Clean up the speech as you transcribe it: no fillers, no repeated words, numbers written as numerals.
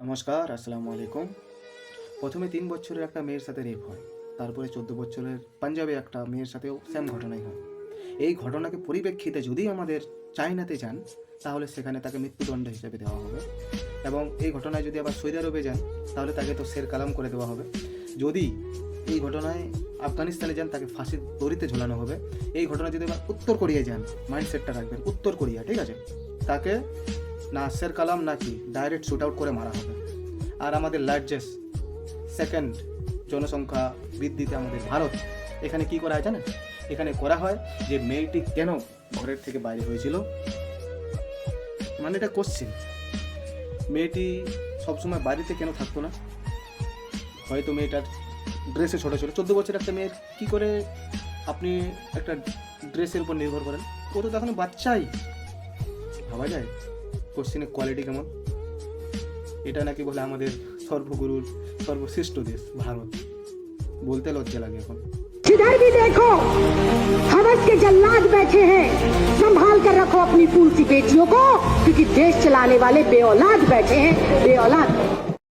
নমস্কার, আসসালামু আলাইকুম। প্রথমে ৩ বছরের একটা মেয়ের সাথে রেপ হয়। তারপরে ১৪ বছরের পাঞ্জাবে একটা মেয়ের সাথেও সেম ঘটনাই হয়। এই ঘটনাকে পরিপ্রেক্ষিতে যদি আমাদের চায়নাতে যান, তাহলে সেখানে তাকে মৃত্যুদণ্ড হিসেবে দেওয়া হবে। এবং এই ঘটনায় যদি আবার সৌদি আরবে যান, তাহলে তাকে তো শের কালাম করে দেওয়া হবে। যদি এই ঘটনায় আফগানিস্তানে যান, তাকে ফাঁসির দড়িতে ঝোলানো হবে। এই ঘটনায় যদি আবার উত্তর কোরিয়ায় যান, মাইন্ডসেটটা রাখবেন উত্তর কোরিয়া, ঠিক আছে? তাকে না শের কালাম নাকি ডাইরেক্ট শুট আউট করে মারা হবে। আর আমাদের লার্জেস্ট সেকেন্ড জনসংখ্যা বৃদ্ধিতে আমাদের ভারত, এখানে কি করা হয় জানেন? এখানে করা হয় যে মেয়েটি কেন ঘরের থেকে বাইরে হয়েছিল, মানে এটা কোশ্চেন। মেয়েটি সবসময় বাড়িতে কেন থাকতো না? হয়তো মেয়েটার ড্রেসে ছোটো ছিল। 14 বছর একটা মেয়ের কী করে আপনি একটা ড্রেসের উপর নির্ভর করেন? ও তো তখন বাচ্চাই। ভাবা যায় কোশ্চেনের কোয়ালিটি কেমন? এটা নাকি বলে আমাদের সর্বগুরুর সর্বশ্রেষ্ঠ দেশ ভারত। বলতে লজ্জা লাগে এখন। जिधर भी देखो हवस के जल्लाद बैठे हैं। संभाल कर रखो अपनी फूल सी बेटियों को, क्योंकि देश चलाने वाले बेऔलाद बैठे हैं, बेऔलाद।